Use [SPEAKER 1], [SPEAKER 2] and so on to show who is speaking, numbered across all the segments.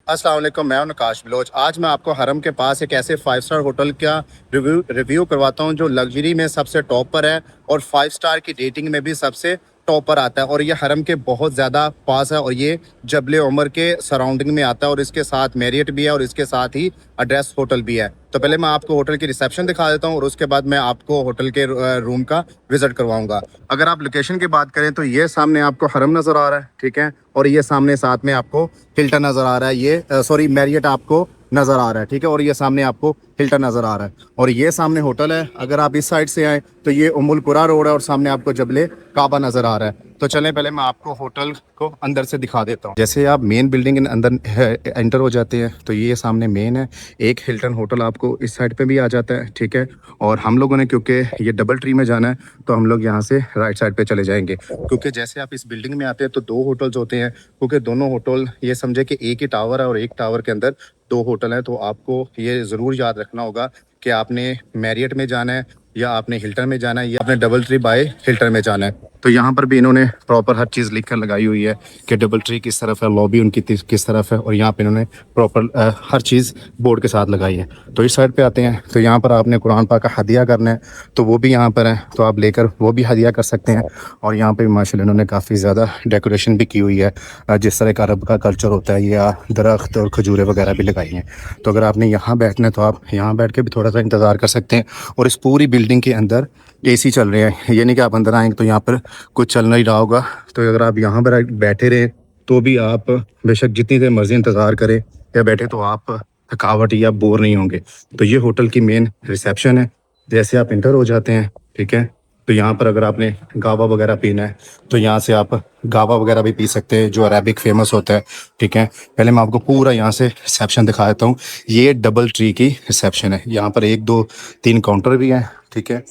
[SPEAKER 1] अस्सलाम वालेकुम, मैं हूं नकाश बलोच। आज मैं आपको हरम के पास एक ऐसे 5 स्टार होटल का रिव्यू करवाता हूं जो लग्जरी में सबसे टॉप पर है और 5 स्टार की रेटिंग में भी सबसे टॉप पर आता है। और ये हरम के बहुत ज़्यादा पास है और ये जबल उमर के सराउंडिंग में आता है और इसके साथ मैरियट भी है और इसके साथ ही एड्रेस होटल भी है। तो पहले मैं आपको होटल की रिसेप्शन दिखा देता हूँ और उसके बाद मैं आपको होटल के रूम का विजिट करवाऊंगा। अगर आप लोकेशन की बात करें तो ये सामने आपको हरम नज़र आ रहा है, ठीक है, और ये सामने साथ में आपको हिल्टन नज़र आ रहा है, ये सॉरी मैरियट आपको नज़र आ रहा है, ठीक है, और ये सामने आपको हिल्टन नज़र आ रहा है और ये सामने होटल है। अगर आप इस साइड से आए तो ये उम्मुल कुरा रोड है और सामने आपको जबले काबा नज़र आ रहा है। तो चलें पहले मैं आपको होटल को अंदर से दिखा देता हूँ। जैसे आप मेन बिल्डिंग के अंदर एंटर हो जाते हैं तो ये सामने मेन है। एक हिल्टन होटल आपको इस साइड पे भी आ जाता है, ठीक है, और हम लोगों ने क्योंकि ये डबल ट्री में जाना है तो हम लोग यहाँ से राइट साइड पे चले जाएंगे, क्योंकि जैसे आप इस बिल्डिंग में आते हैं तो 2 होटल्स होते हैं, क्योंकि दोनों होटल ये समझे कि एक ही टावर है और एक टावर के अंदर 2 होटल हैं। तो आपको ये ज़रूर याद रखना होगा कि आपने मैरियट में जाना है या आपने हिल्टन में जाना है या आपने डबल ट्री बाय हिल्टन में जाना है। तो यहाँ पर भी इन्होंने प्रॉपर हर चीज़ लिख कर लगाई हुई है कि डबल ट्री किस तरफ है, लॉबी उनकी किस तरफ है, और यहाँ पे इन्होंने प्रॉपर हर चीज़ बोर्ड के साथ लगाई है। तो इस साइड पे आते हैं तो यहाँ पर आपने कुरान पाक का हदिया करना है तो वो भी यहाँ पर है, तो आप लेकर वो भी हदिया कर सकते हैं। और यहाँ पे माशाल्लाह इन्होंने काफ़ी ज़्यादा डेकोरेशन भी की हुई है, जिस तरह का अरब का कल्चर होता है, या दरख्त और खजूरें वगैरह भी लगाई हैं। तो अगर आपने यहाँ बैठना है तो आप यहाँ बैठ के भी थोड़ा सा इंतज़ार कर सकते हैं। और इस पूरी बिल्डिंग के अंदर एसी चल रहे हैं, ये नहीं कि आप अंदर आएंगे तो यहाँ पर कुछ चल नहीं रहा होगा। तो अगर आप यहाँ पर बैठे रहे तो भी आप बेशक जितनी देर मर्जी इंतज़ार करें या बैठे तो आप थकावट या बोर नहीं होंगे। तो ये होटल की मेन रिसेप्शन है। जैसे आप इंटर हो जाते हैं, ठीक है, तो यहाँ पर अगर आपने गावा वगैरह पीना है तो यहाँ से आप गावा वगैरह भी पी सकते हैं जो अरेबिक फेमस होता है, ठीक है। पहले मैं आपको पूरा यहाँ से रिसेप्शन दिखा देता हूँ। ये डबल ट्री की रिसेप्शन है, यहाँ पर 1 2 3 काउंटर भी हैं, ठीक है।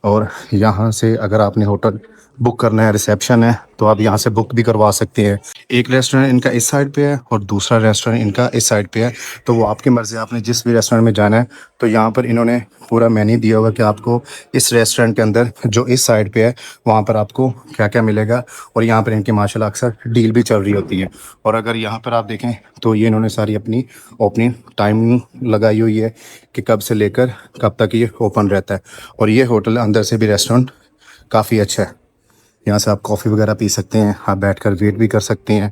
[SPEAKER 1] और यहाँ से अगर आपने होटल बुक करना है, रिसेप्शन है, तो आप यहाँ से बुक भी करवा सकते हैं। एक रेस्टोरेंट इनका इस साइड पे है और दूसरा रेस्टोरेंट इनका इस साइड पे है, तो वो आपकी मर्ज़ी, आपने जिस भी रेस्टोरेंट में जाना है। तो यहाँ पर इन्होंने पूरा मेन्यू दिया होगा कि आपको इस रेस्टोरेंट के अंदर जो इस साइड पे है वहाँ पर आपको क्या क्या मिलेगा। और यहाँ पर इनकी माशाल्लाह अक्सर डील भी चल रही होती है। और अगर यहाँ पर आप देखें तो ये इन्होंने सारी अपनी ओपनिंग टाइम लगाई हुई है कि कब से लेकर कब तक ये ओपन रहता है। और ये होटल अंदर से भी रेस्टोरेंट काफ़ी अच्छा है, यहाँ से आप कॉफ़ी वगैरह पी सकते हैं, आप बैठकर वेट भी कर सकते हैं,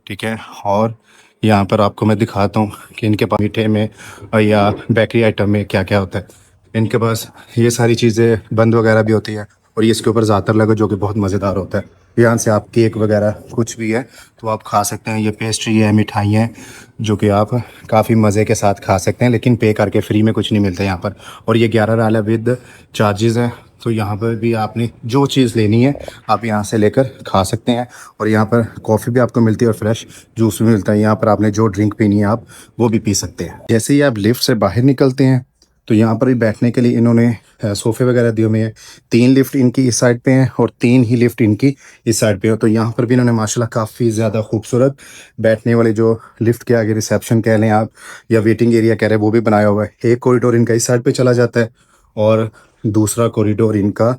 [SPEAKER 1] ठीक है। और यहाँ पर आपको मैं दिखाता हूँ कि इनके पास मीठे में या बेकरी आइटम में क्या क्या होता है। इनके पास ये सारी चीज़ें बंद वगैरह भी होती है और ये इसके ऊपर ज़्यादातर लगा जो कि बहुत मज़ेदार होता है। यहाँ से आप केक वगैरह कुछ भी है तो आप खा सकते हैं। ये पेस्ट्री है, मिठाई हैं जो कि आप काफ़ी मज़े के साथ खा सकते हैं, लेकिन पे करके फ्री में कुछ नहीं मिलता यहाँ पर। और ये 11 रियाल विद चार्जेस है। तो यहाँ पर भी आपने जो चीज़ लेनी है आप यहाँ से लेकर खा सकते हैं। और यहाँ पर कॉफ़ी भी आपको मिलती है और फ्रेश जूस भी मिलता है। यहाँ पर आपने जो ड्रिंक पीनी है आप वो भी पी सकते हैं। जैसे ही आप लिफ्ट से बाहर निकलते हैं तो यहाँ पर भी बैठने के लिए इन्होंने सोफ़े वगैरह दिए हुए हैं। 3 लिफ्ट इनकी इस साइड पे हैं और 3 ही लिफ्ट इनकी इस साइड पे हो। तो यहाँ पर भी इन्होंने माशाल्लाह काफ़ी ज़्यादा खूबसूरत बैठने वाले जो लिफ्ट के आगे रिसेप्शन कह लें आप या वेटिंग एरिया कह रहे हैं वो भी बनाया हुआ है। एक कॉरिडोर इनका इस साइड पे चला जाता है और दूसरा कॉरिडोर इनका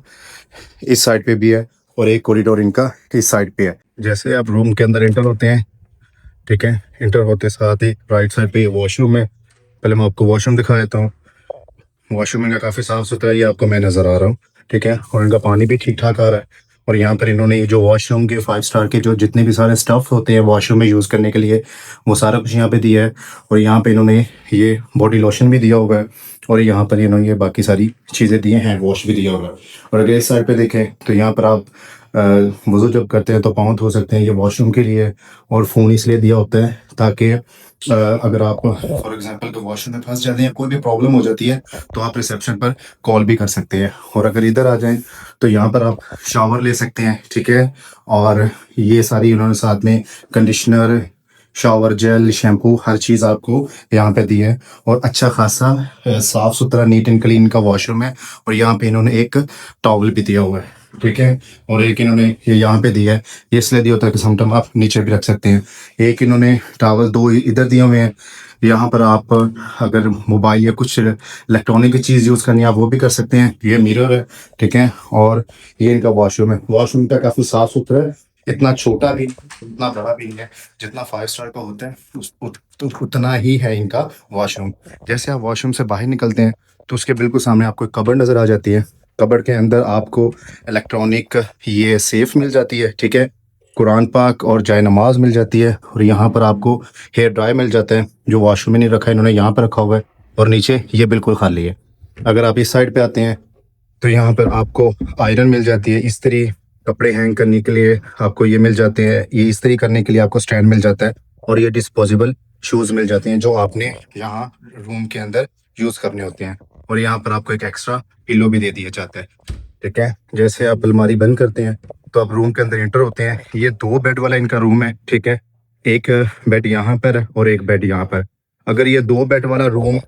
[SPEAKER 1] इस साइड पे भी है और एक कॉरिडोर इनका इस साइड पे है। जैसे आप रूम के अंदर इंटर होते हैं, ठीक है, इंटर होते साथ ही राइट साइड पे वॉशरूम है। पहले मैं आपको वॉशरूम दिखा देता हूँ। वॉशरूम इनका काफ़ी साफ़ सुथरा ये आपको मैं नज़र आ रहा हूँ, ठीक है, और इनका पानी भी ठीक ठाक आ रहा है। और यहाँ पर इन्होंने ये जो वॉशरूम के 5 स्टार के जो जितने भी सारे स्टफ़ होते हैं वॉशरूम में यूज़ करने के लिए वो सारा कुछ यहाँ पे दिया है। और यहाँ पे इन्होंने ये बॉडी लोशन भी दिया हुआ है और यहाँ पर इन्होंने ये बाकी सारी चीज़ें दी हैं, हैंड वॉश भी दिया हुआ है। और अगर इस साइड पे देखें तो यहाँ पर आप वज़ू जब करते हैं तो पाँव धो सकते हैं, ये वॉशरूम के लिए। और फ़ोन इसलिए दिया होता है ताकि अगर आप फॉर एग्जांपल तो वॉशरूम में फंस जाते हैं, कोई भी प्रॉब्लम हो जाती है तो आप रिसेप्शन पर कॉल भी कर सकते हैं। और अगर इधर आ जाएं तो यहाँ पर आप शावर ले सकते हैं, ठीक है। और ये सारी उन्होंने साथ में कंडीशनर, शावर जेल, शैम्पू, हर चीज़ आपको यहाँ पे दी है। और अच्छा खासा साफ़ सुथरा नीट एंड क्लीन का वॉशरूम है। और यहाँ पे इन्होंने एक टॉवल भी दिया हुआ है, ठीक है। और एक इन्होंने ये यहाँ पे दिया है, ये इसलिए दिया होता है कि समटाइम आप नीचे भी रख सकते हैं। एक इन्होंने टॉवल 2 इधर दिए हुए हैं। यहाँ पर आप अगर मोबाइल या कुछ इलेक्ट्रॉनिक की चीज़ यूज़ करनी है आप वो भी कर सकते हैं। ये मिरर है, ठीक है। और ये इनका वॉशरूम है, वॉशरूम का काफ़ी साफ़ सुथरा है। इतना छोटा भी उतना बड़ा भी नहीं है। जितना 5 स्टार का होता है तो उतना ही है इनका वॉशरूम। जैसे आप वॉशरूम से बाहर निकलते हैं तो उसके बिल्कुल सामने आपको एक कबर्ड नज़र आ जाती है। कबर्ड के अंदर आपको इलेक्ट्रॉनिक ये सेफ मिल जाती है, ठीक है। कुरान पाक और जाय नमाज मिल जाती है, और यहाँ पर आपको हेयर ड्राई मिल जाता है जो वॉशरूम में नहीं रखा है, इन्होंने यहाँ पर रखा हुआ है। और नीचे ये बिल्कुल खाली है। अगर आप इस साइड पे आते हैं तो यहाँ पर आपको आयरन मिल जाती है, इस्त्री, कपड़े हैंग करने के लिए आपको ये मिल जाते हैं, ये इस्त्री करने के लिए आपको स्टैंड मिल जाता है, और ये डिस्पोजेबल शूज मिल जाते हैं जो आपने यहाँ रूम के अंदर यूज करने होते हैं। और यहाँ पर आपको एक एक्स्ट्रा पिलो भी दे दिया जाता है, ठीक है। जैसे आप अलमारी बंद करते हैं तो आप रूम के अंदर एंटर होते हैं। ये 2 बेड वाला इनका रूम है, ठीक है। एक बेड यहाँ पर है और एक बेड यहाँ पर। अगर ये 2 बेड वाला रूम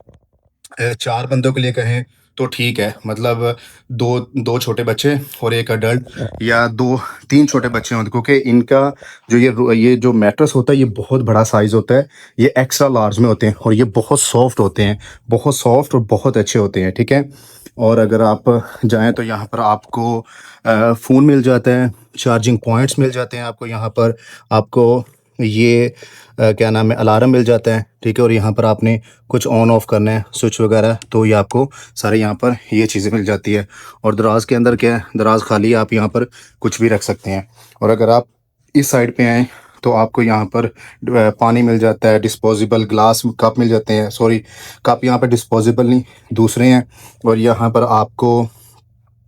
[SPEAKER 1] 4 बंदों के लिए कहें तो ठीक है, मतलब दो दो छोटे बच्चे और एक अडल्ट, या दो तीन छोटे बच्चे हों, क्योंकि इनका जो ये जो मैट्रेस होता है ये बहुत बड़ा साइज़ होता है। ये एक्स्ट्रा लार्ज में होते हैं और ये बहुत सॉफ्ट होते हैं, बहुत सॉफ्ट और बहुत अच्छे होते हैं, ठीक है। और अगर आप जाएँ तो यहाँ पर आपको फ़ोन मिल जाता है, चार्जिंग पॉइंट्स मिल जाते हैं आपको यहाँ पर। आपको ये क्या नाम है, अलार्म मिल जाता है, ठीक है। और यहाँ पर आपने कुछ ऑन ऑफ करना है स्विच वगैरह तो ये आपको सारे यहाँ पर ये चीज़ें मिल जाती है। और दराज के अंदर क्या है, दराज खाली है, आप यहाँ पर कुछ भी रख सकते हैं। और अगर आप इस साइड पे आएँ तो आपको यहाँ पर पानी मिल जाता है, डिस्पोजेबल ग्लास कप मिल जाते हैं, सॉरी कप यहाँ पर डिस्पोजेबल नहीं दूसरे हैं। और यहाँ पर आपको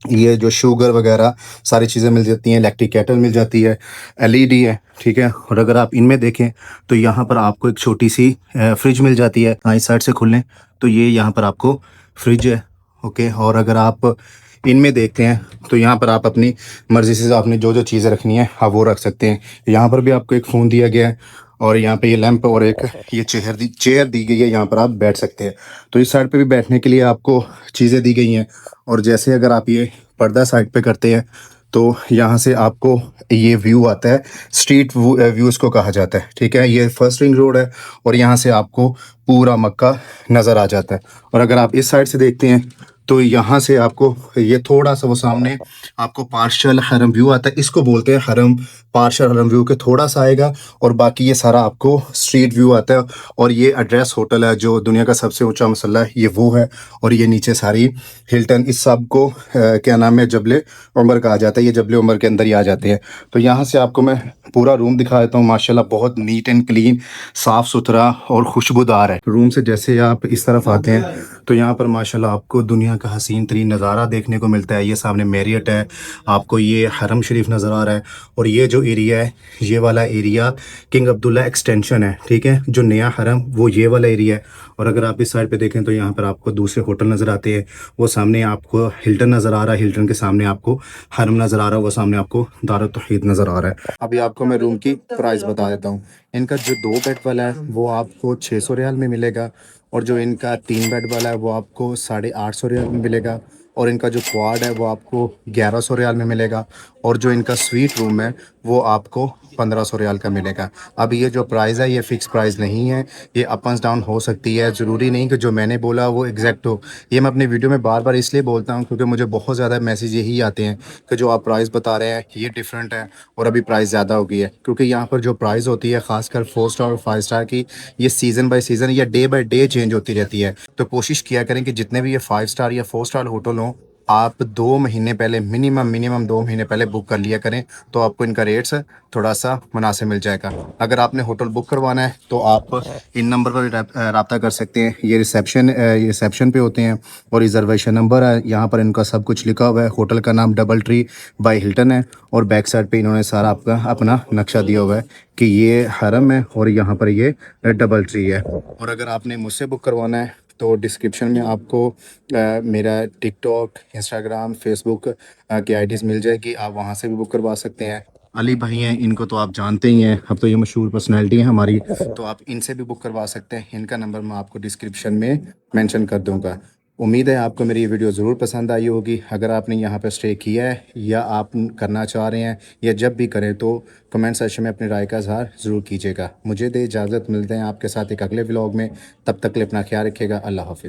[SPEAKER 1] ये जो शुगर वगैरह सारी चीज़ें मिल जाती हैं, इलेक्ट्रिक केटल मिल जाती है, एलईडी है, ठीक है। और अगर आप इनमें देखें तो यहाँ पर आपको एक छोटी सी फ्रिज मिल जाती है। हाँ, इस साइड से खुलें तो ये यहाँ पर आपको फ्रिज है, ओके। और अगर आप इनमें देखते हैं तो यहाँ पर आप अपनी मर्ज़ी से आपने जो जो चीज़ें रखनी है आप वो रख सकते हैं। यहाँ पर भी आपको एक फ़ोन दिया गया है, और यहाँ पे ये लैंप और एक ये चेयर दी गई है, यहाँ पर आप बैठ सकते हैं। तो इस साइड पे भी बैठने के लिए आपको चीज़ें दी गई हैं। और जैसे अगर आप ये पर्दा साइड पे करते हैं तो यहाँ से आपको ये व्यू आता है, स्ट्रीट व्यू इसको कहा जाता है, ठीक है। ये फर्स्ट रिंग रोड है और यहाँ से आपको पूरा मक्का नज़र आ जाता है। और अगर आप इस साइड से देखते हैं तो यहाँ से आपको ये थोड़ा सा वो सामने आपको पार्शियल हरम व्यू आता है, इसको बोलते हैं हरम। पार्शियल हरम व्यू के थोड़ा सा आएगा और बाकी ये सारा आपको स्ट्रीट व्यू आता है। और ये एड्रेस होटल है जो दुनिया का सबसे ऊंचा मसल्ला है, ये वो है। और ये नीचे सारी हिल्टन, इस सब को क्या नाम है, जबले उमर कहा जाता है। ये जबले उमर के अंदर ही आ जाते हैं। तो यहाँ से आपको मैं पूरा रूम दिखा देता हूँ। माशाल्लाह बहुत नीट एंड क्लीन, साफ़ सुथरा और खुशबूदार है। रूम से जैसे आप इस तरफ आते हैं तो यहाँ पर माशाल्लाह आपको दुनिया का हसीन तरीन नज़ारा देखने को मिलता है। ये सामने मैरियट है, आपको ये हरम शरीफ नज़र आ रहा है। और ये जो एरिया है, ये वाला एरिया किंग अब्दुल्ला एक्सटेंशन है, ठीक है। जो नया हरम वो ये वाला एरिया है। और अगर आप इस साइड पे देखें तो यहाँ पर आपको दूसरे होटल नज़र आते हैं। वो सामने आपको हिल्टन नज़र आ रहा है, हिल्टन के सामने आपको हरम नज़र आ रहा है, वो सामने आपको दारुत तौहीद नज़र आ रहा है। अभी आपको मैं रूम की प्राइस बता देता हूँ। इनका जो 2 बेड वाला है वो आपको 600 रियाल में मिलेगा, और जो इनका 3 बेड वाला है वो आपको 850 रियाल में मिलेगा, और इनका जो क्वाड है वो आपको 1100 रियाल में मिलेगा, और जो इनका स्वीट रूम है वो आपको 1500 रियाल का मिलेगा। अब ये जो प्राइस है ये फ़िक्स प्राइस नहीं है, ये अप एंड डाउन हो सकती है। ज़रूरी नहीं कि जो मैंने बोला वो एग्जैक्ट हो। ये मैं अपनी वीडियो में बार बार इसलिए बोलता हूँ क्योंकि मुझे बहुत ज़्यादा मैसेज यही आते हैं कि जो आप प्राइस बता रहे हैं ये डिफरेंट है और अभी प्राइस ज़्यादा हो गई है। क्योंकि यहाँ पर जो प्राइस होती है ख़ासकर 4 स्टार और 5 स्टार की, ये सीज़न बाय सीज़न या डे बाय डे चेंज होती रहती है। तो कोशिश किया करें कि जितने भी ये 5 स्टार या 4 स्टार होटल हों, आप 2 महीने पहले मिनिमम 2 महीने पहले बुक कर लिया करें, तो आपको इनका रेट्स थोड़ा सा मुनासिब मिल जाएगा। अगर आपने होटल बुक करवाना है तो आप इन नंबर पर रब्ता कर सकते हैं। ये रिसेप्शन पे होते हैं, और रिजर्वेशन नंबर है यहाँ पर, इनका सब कुछ लिखा हुआ है। होटल का नाम डबल ट्री बाय हिल्टन है, और बैक साइड पे इन्होंने सारा आपका अपना नक्शा दिया हुआ है कि ये हरम है और यहाँ पर ये डबल ट्री है। और अगर आपने मुझसे बुक करवाना है तो डिस्क्रिप्शन में आपको मेरा टिकटॉक, इंस्टाग्राम, फेसबुक की आईडीज़ मिल जाएगी, आप वहाँ से भी बुक करवा सकते हैं। अली भाई हैं, इनको तो आप जानते ही हैं, अब तो ये मशहूर पर्सनैलिटी है हमारी, तो आप इनसे भी बुक करवा सकते हैं। इनका नंबर मैं आपको डिस्क्रिप्शन में मेंशन कर दूंगा। उम्मीद है आपको मेरी ये वीडियो ज़रूर पसंद आई होगी। अगर आपने यहाँ पर स्टे किया है या आप करना चाह रहे हैं या जब भी करें तो कमेंट सेक्शन में अपनी राय का इज़हार ज़रूर कीजिएगा। मुझे दे इजाज़त, मिलते हैं आपके साथ एक अगले व्लॉग में। तब तक के लिए अपना ख्याल रखिएगा। अल्लाह हाफ़िज़।